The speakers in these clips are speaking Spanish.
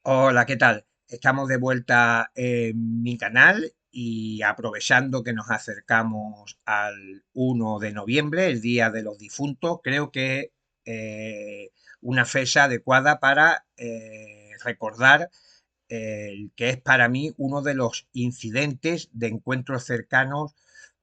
Hola, ¿qué tal? Estamos de vuelta en mi canal y aprovechando que nos acercamos al 1 de noviembre, el Día de los Difuntos, creo que una fecha adecuada para recordar el que es para mí uno de los incidentes de encuentros cercanos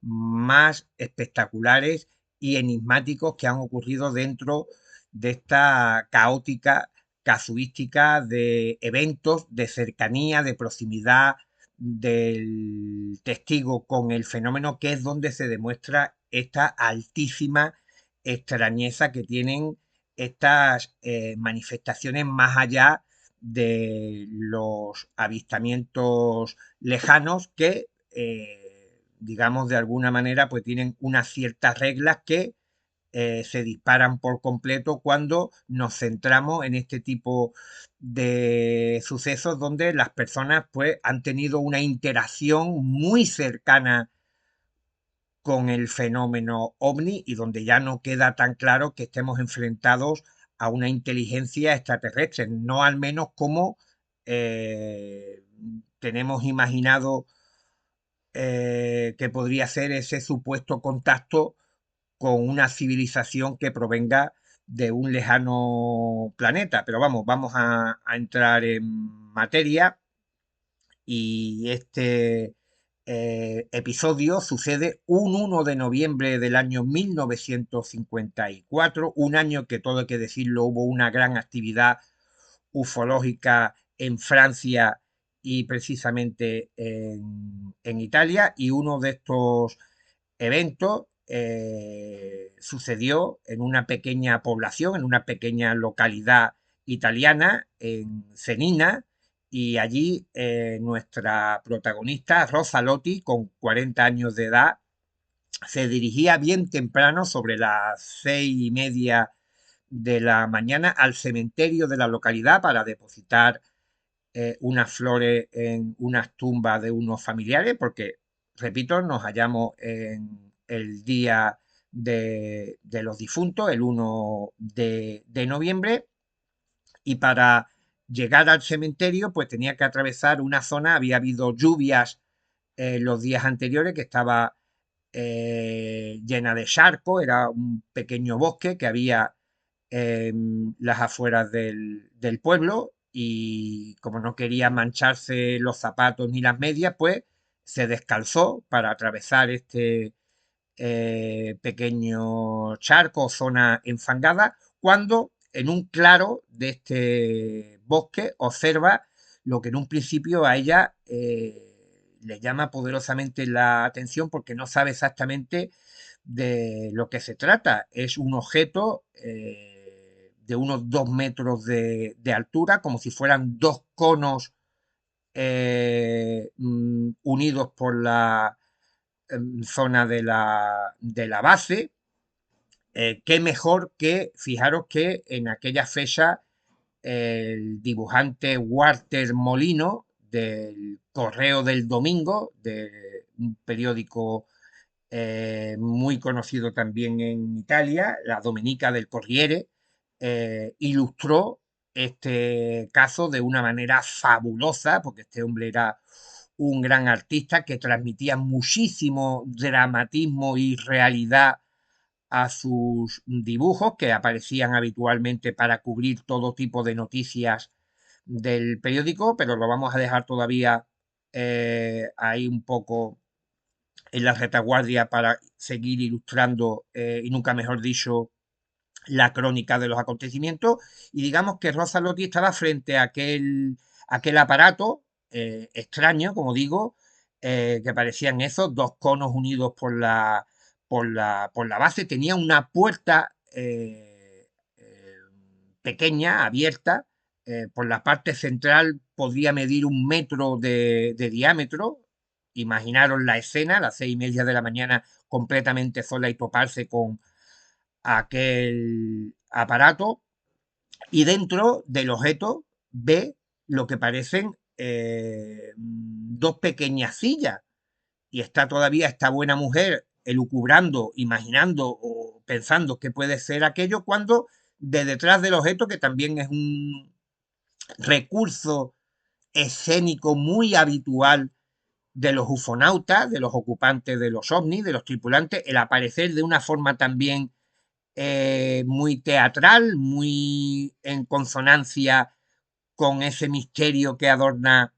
más espectaculares y enigmáticos que han ocurrido dentro de esta caótica casuística de eventos de cercanía, de proximidad del testigo con el fenómeno, que es donde se demuestra esta altísima extrañeza que tienen estas manifestaciones más allá de los avistamientos lejanos que, digamos, de alguna manera, pues tienen unas ciertas reglas que se disparan por completo cuando nos centramos en este tipo de sucesos donde las personas pues han tenido una interacción muy cercana con el fenómeno ovni y donde ya no queda tan claro que estemos enfrentados a una inteligencia extraterrestre, no al menos como eh, tenemos imaginado que podría ser ese supuesto contacto con una civilización que provenga de un lejano planeta. Pero vamos a entrar en materia y este episodio sucede un 1 de noviembre del año 1954, un año que todo hay que decirlo, hubo una gran actividad ufológica en Francia y precisamente en Italia, y uno de estos eventos sucedió en una pequeña población, en una pequeña localidad italiana, en Cenina, y allí nuestra protagonista, Rosa Lotti, con 40 años de edad, se dirigía bien temprano, sobre las 6:30 de la mañana, al cementerio de la localidad para depositar unas flores en unas tumbas de unos familiares, porque, repito, nos hallamos en el día de los difuntos, el 1 de noviembre, y para llegar al cementerio, pues tenía que atravesar una zona, había habido lluvias los días anteriores, que estaba llena de charcos, era un pequeño bosque que había en las afueras del pueblo, y como no quería mancharse los zapatos ni las medias, pues se descalzó para atravesar este pequeño charco o zona enfangada, cuando en un claro de este bosque observa lo que en un principio a ella le llama poderosamente la atención, porque no sabe exactamente de lo que se trata. Es un objeto de unos 2 metros de altura, como si fueran dos conos unidos por la zona de la base. Qué mejor que, fijaros que en aquella fecha el dibujante Walter Molino, del Correo del Domingo, de un periódico muy conocido también en Italia, la Domenica del Corriere, ilustró este caso de una manera fabulosa, porque este hombre era un gran artista que transmitía muchísimo dramatismo y realidad a sus dibujos, que aparecían habitualmente para cubrir todo tipo de noticias del periódico, pero lo vamos a dejar todavía ahí un poco en la retaguardia para seguir ilustrando, y nunca mejor dicho, la crónica de los acontecimientos. Y digamos que Rosa Lotti estaba frente a aquel aparato extraño, como digo, que parecían esos dos conos unidos por la base. Tenía una puerta pequeña, abierta, por la parte central podría medir 1 metro de diámetro. Imaginaros la escena, a las 6:30 de la mañana, completamente sola, y toparse con aquel aparato, y dentro del objeto ve lo que parecen dos pequeñas sillas, y está todavía esta buena mujer elucubrando, imaginando o pensando qué puede ser aquello, cuando de detrás del objeto, que también es recurso escénico muy habitual de los ufonautas, de los ocupantes de los ovnis, de los tripulantes, el aparecer de una forma también muy teatral, muy en consonancia con ese misterio que adorna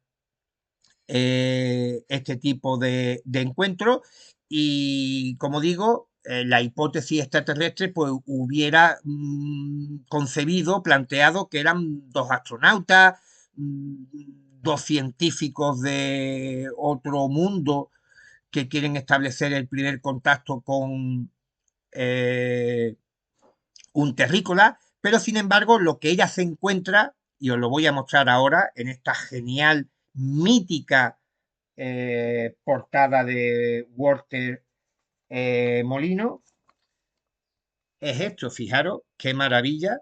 este tipo de encuentros. Y como digo, la hipótesis extraterrestre pues hubiera concebido, planteado que eran dos astronautas, mm, dos científicos de otro mundo que quieren establecer el primer contacto con eh, un terrícola, pero sin embargo lo que ella se encuentra, y os lo voy a mostrar ahora en esta genial, mítica portada de Walter Molino, es esto, fijaros, qué maravilla.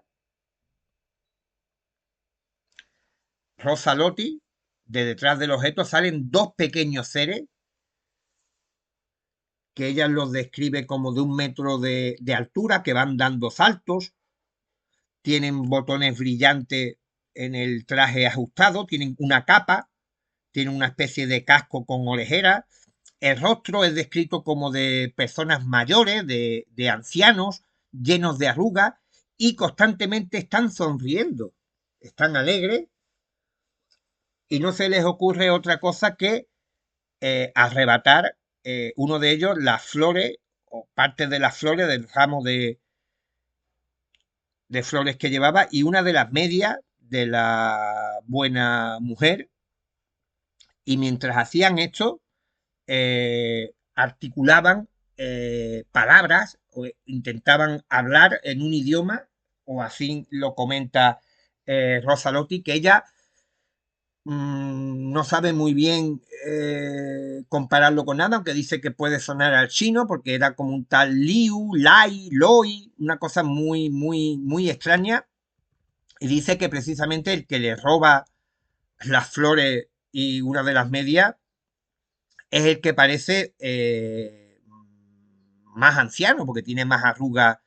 Rosa Lotti, de detrás del objeto salen dos pequeños seres que ella los describe como de 1 metro de altura, que van dando saltos, tienen botones brillantes en el traje ajustado, tienen una capa, tienen una especie de casco con orejeras. El rostro es descrito como de personas mayores, de ancianos, llenos de arrugas, y constantemente están sonriendo, están alegres, y no se les ocurre otra cosa que arrebatar uno de ellos las flores o partes de las flores del ramo de flores que llevaba, y una de las medias de la buena mujer. Y mientras hacían esto, articulaban palabras o intentaban hablar en un idioma, o así lo comenta Rosa Lotti, que ella no sabe muy bien compararlo con nada, aunque dice que puede sonar al chino, porque era como un tal Liu, Lai, Loi, una cosa muy, muy, muy extraña. Y dice que precisamente el que le roba las flores y una de las medias es el que parece más anciano, porque tiene más arrugas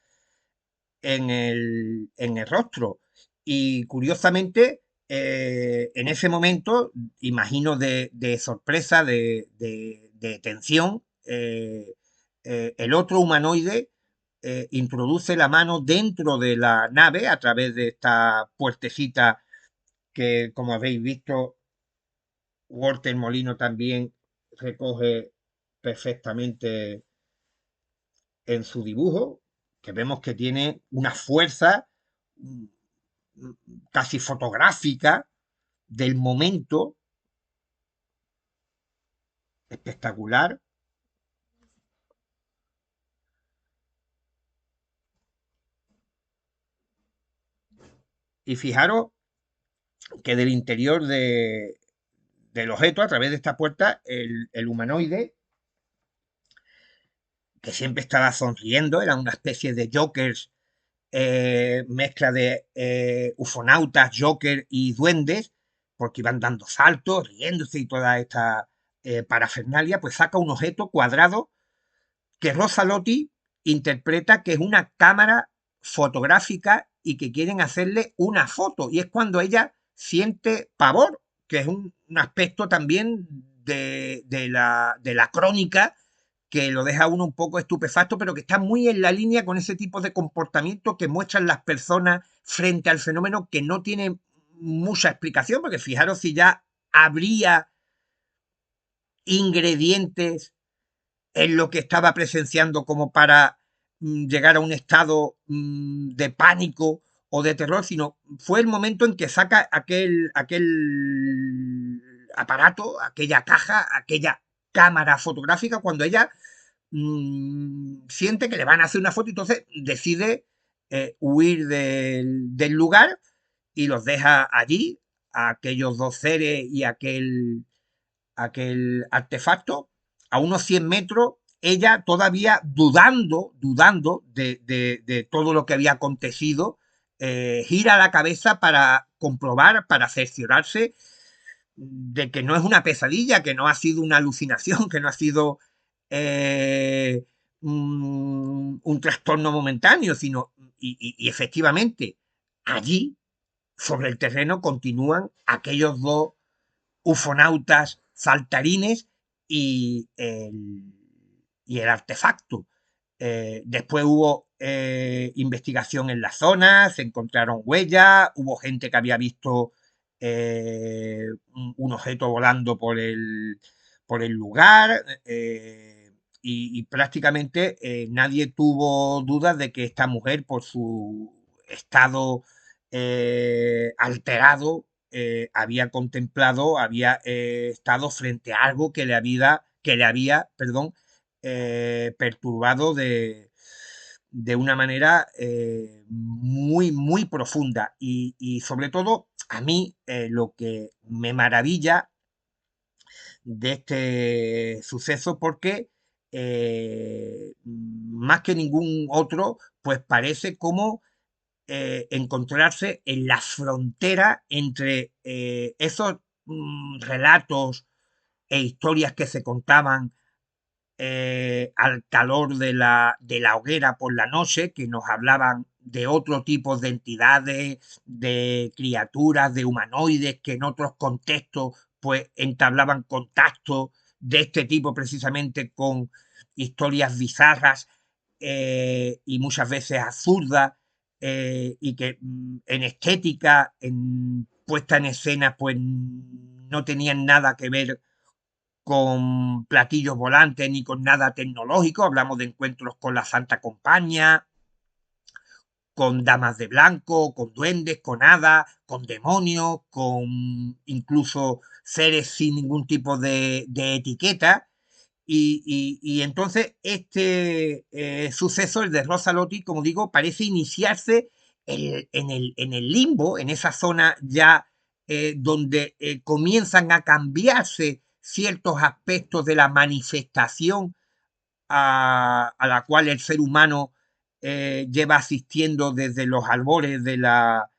en el rostro. Y curiosamente, en ese momento, imagino de sorpresa, de tensión, el otro humanoide introduce la mano dentro de la nave a través de esta puertecita que, como habéis visto, Walter Molino también recoge perfectamente en su dibujo, que vemos que tiene una fuerza mm, casi fotográfica del momento, espectacular. Y fijaros que del interior del objeto, a través de esta puerta, el humanoide, que siempre estaba sonriendo, era una especie de jokers, mezcla de ufonautas, joker y duendes, porque iban dando saltos, riéndose y toda esta parafernalia, pues saca un objeto cuadrado que Rosa Lotti interpreta que es una cámara fotográfica y que quieren hacerle una foto. Y es cuando ella siente pavor, que es un aspecto también de la crónica, que lo deja a uno un poco estupefacto, pero que está muy en la línea con ese tipo de comportamiento que muestran las personas frente al fenómeno, que no tiene mucha explicación, porque fijaros si ya habría ingredientes en lo que estaba presenciando como para llegar a un estado de pánico o de terror, sino fue el momento en que saca aquel aparato, aquella caja, aquella cámara fotográfica, cuando ella siente que le van a hacer una foto, y entonces decide huir del lugar y los deja allí, a aquellos dos seres y aquel artefacto, a unos 100 metros, ella todavía dudando de todo lo que había acontecido, gira la cabeza para comprobar, para cerciorarse de que no es una pesadilla, que no ha sido una alucinación, que no ha sido un trastorno momentáneo, sino, y efectivamente, allí sobre el terreno continúan aquellos dos ufonautas saltarines y y el artefacto. Después hubo investigación en la zona, se encontraron huellas, hubo gente que había visto un objeto volando por el lugar y prácticamente nadie tuvo dudas de que esta mujer, por su estado alterado, había contemplado, había estado frente a algo que le había, perdón, perturbado de una manera muy, muy profunda. Y sobre todo, a mí lo que me maravilla de este suceso, porque más que ningún otro, pues parece como encontrarse en la frontera entre esos relatos e historias que se contaban al calor de la hoguera por la noche, que nos hablaban de otro tipo de entidades, de criaturas, de humanoides que en otros contextos pues entablaban contacto de este tipo precisamente con historias bizarras y muchas veces absurdas y que en estética, en puesta en escena, pues no tenían nada que ver con platillos volantes ni con nada tecnológico. Hablamos de encuentros con la Santa Compañía, con damas de blanco, con duendes, con hadas, con demonios, con incluso seres sin ningún tipo de etiqueta. Y entonces este suceso, el de Rosalotti, como digo, parece iniciarse en el limbo, en esa zona ya donde comienzan a cambiarse ciertos aspectos de la manifestación a la cual el ser humano lleva asistiendo desde los albores de la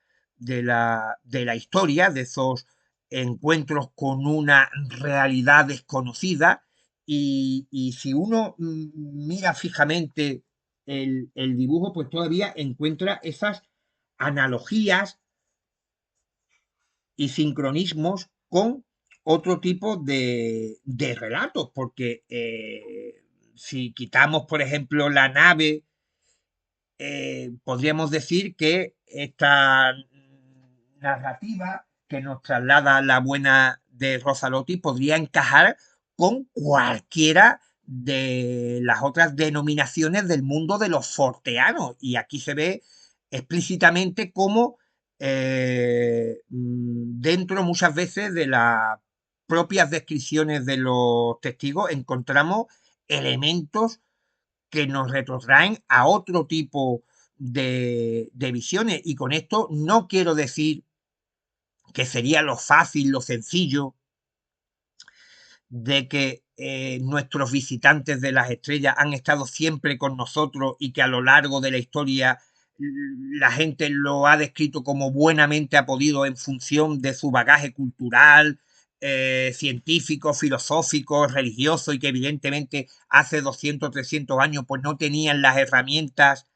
historia, de esos encuentros con una realidad desconocida. Y si uno mira fijamente el dibujo, pues todavía encuentra esas analogías y sincronismos con otro tipo de relatos, porque si quitamos, por ejemplo, la nave, podríamos decir que esta narrativa que nos traslada la buena de Rosalotti podría encajar con cualquiera de las otras denominaciones del mundo de los forteanos. Y aquí se ve explícitamente cómo dentro muchas veces de las propias descripciones de los testigos encontramos elementos que nos retrotraen a otro tipo de visiones. Y con esto no quiero decir que sería lo fácil, lo sencillo de que nuestros visitantes de las estrellas han estado siempre con nosotros y que a lo largo de la historia la gente lo ha descrito como buenamente ha podido en función de su bagaje cultural, científico, filosófico, religioso y que evidentemente hace 200, 300 años pues no tenían las herramientas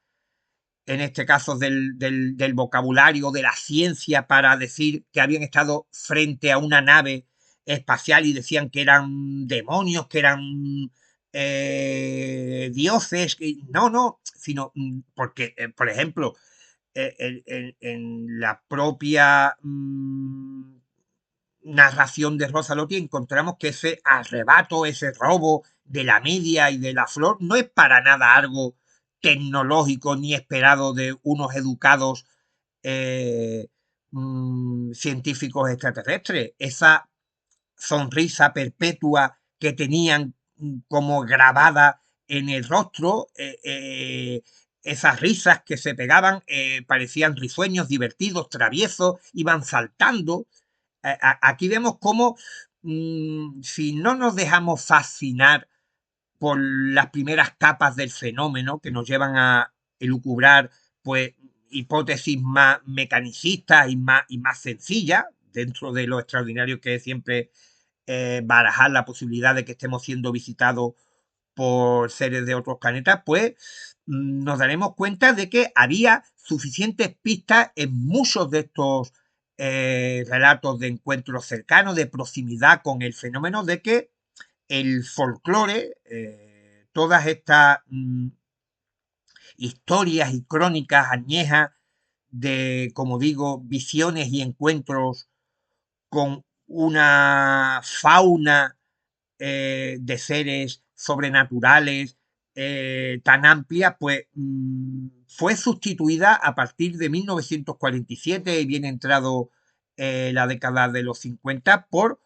en este caso del vocabulario, de la ciencia, para decir que habían estado frente a una nave espacial y decían que eran demonios, que eran dioses. No, no, sino porque, por ejemplo, en la propia narración de Rosalotti encontramos que ese arrebato, ese robo de la media y de la flor no es para nada algo tecnológico ni esperado de unos educados eh, científicos extraterrestres. Esa sonrisa perpetua que tenían como grabada en el rostro, esas risas que se pegaban parecían risueños, divertidos, traviesos, iban saltando. Aquí vemos cómo si no nos dejamos fascinar por las primeras capas del fenómeno que nos llevan a elucubrar pues hipótesis más mecanicistas y más sencillas dentro de lo extraordinario que es siempre barajar la posibilidad de que estemos siendo visitados por seres de otros planetas, pues nos daremos cuenta de que había suficientes pistas en muchos de estos relatos de encuentros cercanos, de proximidad con el fenómeno, de que el folclore, todas estas historias y crónicas añejas de, como digo, visiones y encuentros con una fauna de seres sobrenaturales tan amplia, pues fue sustituida a partir de 1947 y bien entrado la década de los 50 por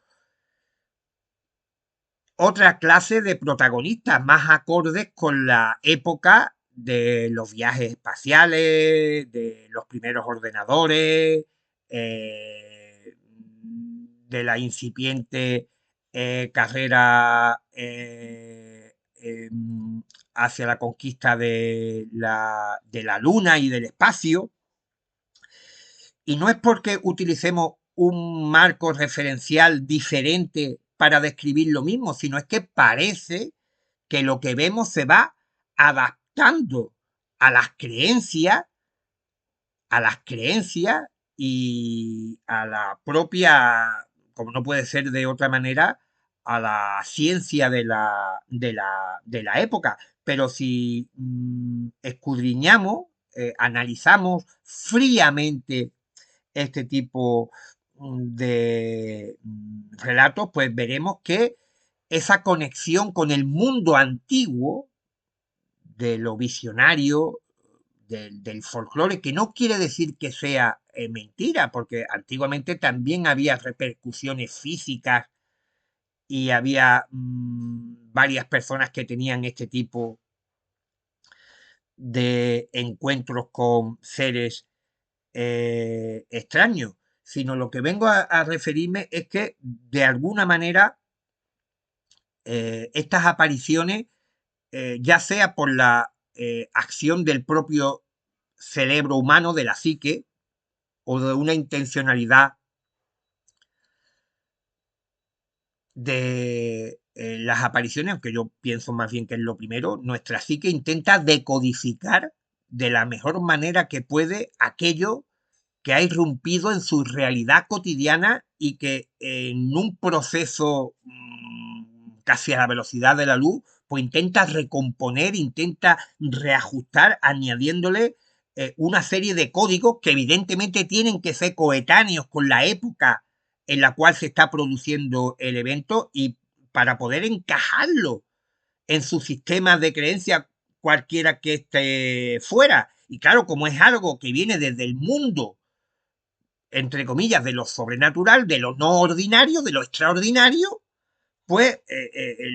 otra clase de protagonistas más acordes con la época de los viajes espaciales, de los primeros ordenadores, de la incipiente carrera hacia la conquista de la Luna y del espacio. Y no es porque utilicemos un marco referencial diferente para describir lo mismo, sino es que parece que lo que vemos se va adaptando a las creencias, a las creencias y a la propia, como no puede ser de otra manera, a la ciencia de la época. Pero si escudriñamos, analizamos fríamente este tipo de relatos, pues veremos que esa conexión con el mundo antiguo de lo visionario, del folclore, que no quiere decir que sea mentira, porque antiguamente también había repercusiones físicas y había varias personas que tenían este tipo de encuentros con seres extraños, sino lo que vengo a referirme es que de alguna manera estas apariciones, ya sea por la acción del propio cerebro humano, de la psique, o de una intencionalidad de las apariciones, aunque yo pienso más bien que es lo primero, nuestra psique intenta decodificar de la mejor manera que puede aquello que ha irrumpido en su realidad cotidiana y que en un proceso casi a la velocidad de la luz, pues intenta recomponer, intenta reajustar, añadiéndole una serie de códigos que evidentemente tienen que ser coetáneos con la época en la cual se está produciendo el evento y para poder encajarlo en su sistema de creencia cualquiera que esté fuera. Y claro, como es algo que viene desde el mundo, entre comillas, de lo sobrenatural, de lo no ordinario, de lo extraordinario, pues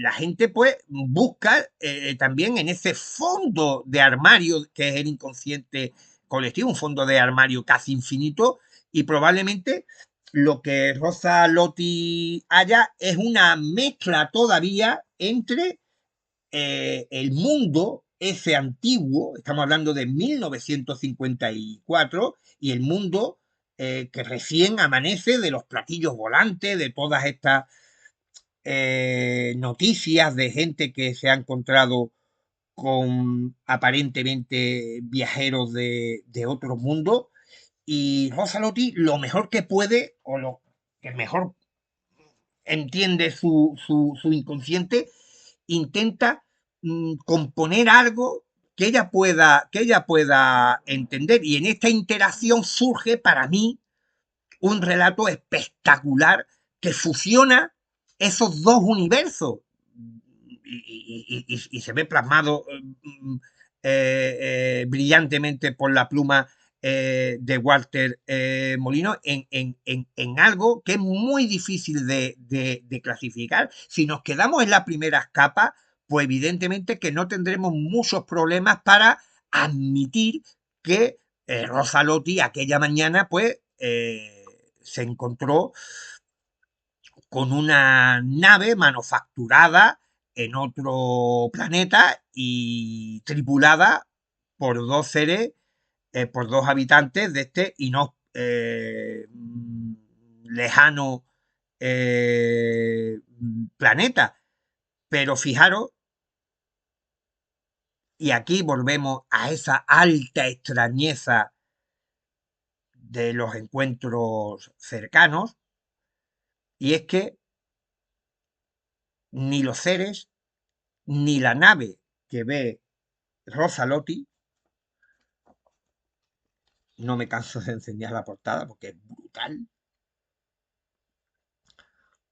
la gente pues busca también en ese fondo de armario que es el inconsciente colectivo, un fondo de armario casi infinito, y probablemente lo que Rosa Lotti haya es una mezcla todavía entre el mundo ese antiguo, estamos hablando de 1954, y el mundo que recién amanece de los platillos volantes, de todas estas noticias de gente que se ha encontrado con aparentemente viajeros de otro mundo. Y Rosa Lotti lo mejor que puede, o lo que mejor entiende su inconsciente, intenta componer algo que ella pueda entender. Y en esta interacción surge para mí un relato espectacular que fusiona esos dos universos y se ve plasmado brillantemente por la pluma de Walter Molino en algo que es muy difícil de clasificar. Si nos quedamos en las primeras capas, pues evidentemente que no tendremos muchos problemas para admitir que Rosa Lotti aquella mañana pues se encontró con una nave manufacturada en otro planeta y tripulada por dos seres, por dos habitantes de este y no lejano planeta. Pero fijaros, y aquí volvemos a esa alta extrañeza de los encuentros cercanos, y es que ni los seres ni la nave que ve Rosalotti, no me canso de enseñar la portada porque es brutal,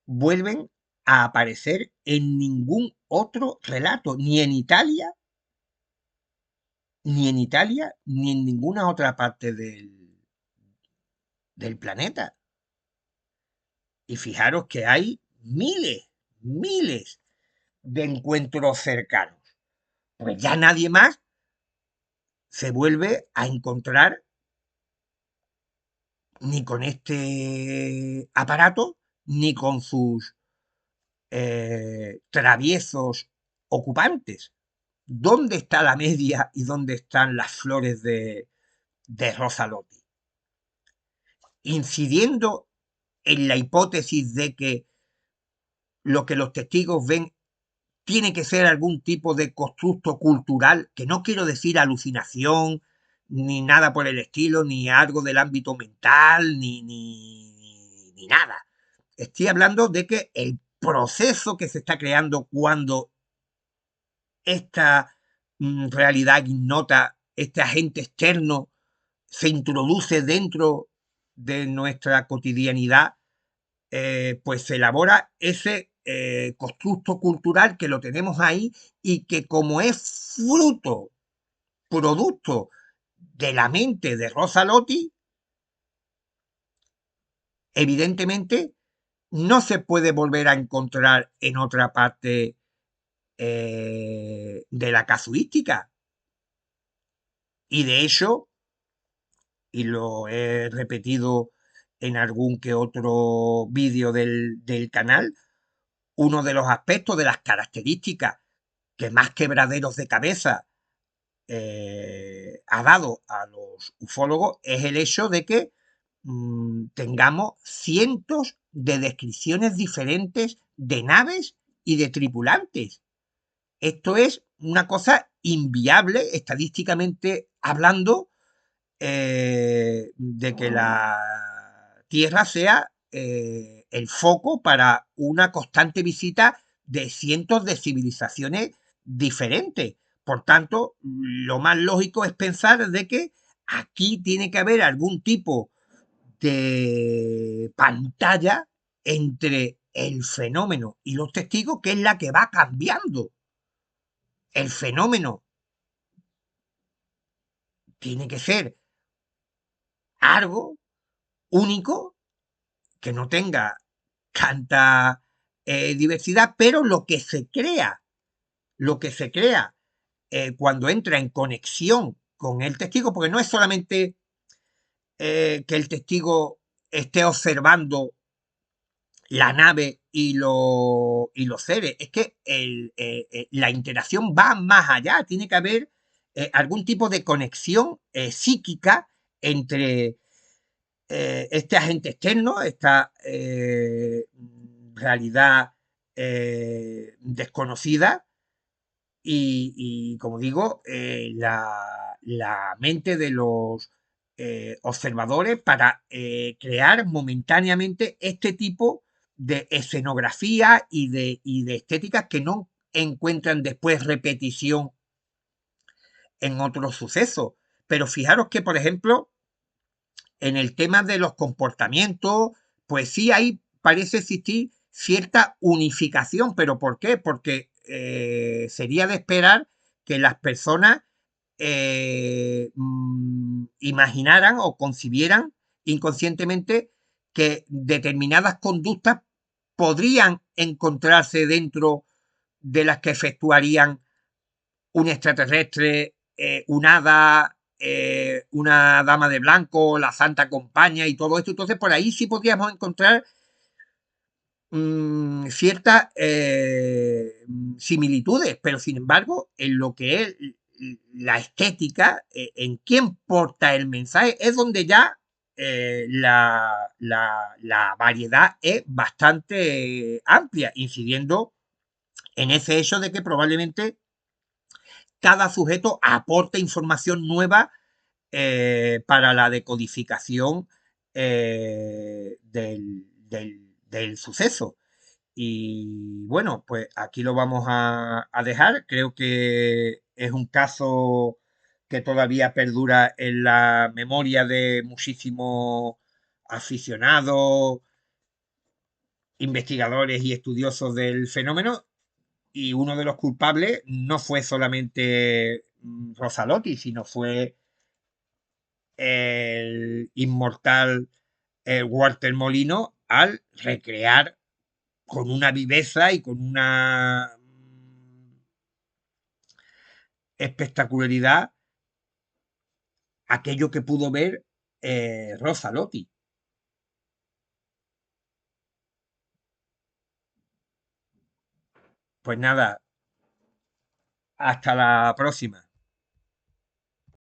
vuelven a aparecer en ningún otro relato, ni en ninguna otra parte del planeta. Y fijaros que hay miles de encuentros cercanos. Pues ya nadie más se vuelve a encontrar ni con este aparato, ni con sus traviesos ocupantes. ¿Dónde está la media y dónde están las flores de Rosalotti? Incidiendo en la hipótesis de que lo que los testigos ven tiene que ser algún tipo de constructo cultural, que no quiero decir alucinación, ni nada por el estilo, ni algo del ámbito mental, ni nada. Estoy hablando de que el proceso que se está creando cuando esta realidad ignota, este agente externo, se introduce dentro de nuestra cotidianidad, pues se elabora ese constructo cultural que lo tenemos ahí y que como es fruto, producto de la mente de Rosalotti, evidentemente no se puede volver a encontrar en otra parte de la casuística. Y de hecho, y lo he repetido en algún que otro vídeo del canal, uno de los aspectos de las características que más quebraderos de cabeza ha dado a los ufólogos es el hecho de que tengamos cientos de descripciones diferentes de naves y de tripulantes. Esto es una cosa inviable estadísticamente hablando, de que la Tierra sea el foco para una constante visita de cientos de civilizaciones diferentes. Por tanto, lo más lógico es pensar de que aquí tiene que haber algún tipo de pantalla entre el fenómeno y los testigos, que es la que va cambiando. El fenómeno tiene que ser algo único, que no tenga tanta diversidad, pero lo que se crea cuando entra en conexión con el testigo, porque no es solamente que el testigo esté observando la nave y los seres, es que la interacción va más allá, tiene que haber algún tipo de conexión psíquica entre este agente externo, esta realidad desconocida y, como digo, la mente de los observadores para crear momentáneamente este tipo de escenografía y de estética que no encuentran después repetición en otros sucesos. Pero fijaros que, por ejemplo, en el tema de los comportamientos, pues sí, ahí parece existir cierta unificación. ¿Pero por qué? Porque sería de esperar que las personas imaginaran o concibieran inconscientemente que determinadas conductas podrían encontrarse dentro de las que efectuarían un extraterrestre, un hada, una dama de blanco, la Santa Compañía y todo esto. Entonces, por ahí sí podríamos encontrar ciertas similitudes, pero sin embargo, en lo que es la estética, en quién porta el mensaje, es donde ya la variedad es bastante amplia, incidiendo en ese hecho de que probablemente cada sujeto aporta información nueva para la decodificación del suceso. Y bueno, pues aquí lo vamos a dejar. Creo que es un caso que todavía perdura en la memoria de muchísimos aficionados, investigadores y estudiosos del fenómeno. Y uno de los culpables no fue solamente Rosalotti, sino fue el inmortal Walter Molino al recrear con una viveza y con una espectacularidad aquello que pudo ver Rosa Lotti. Pues nada, hasta la próxima.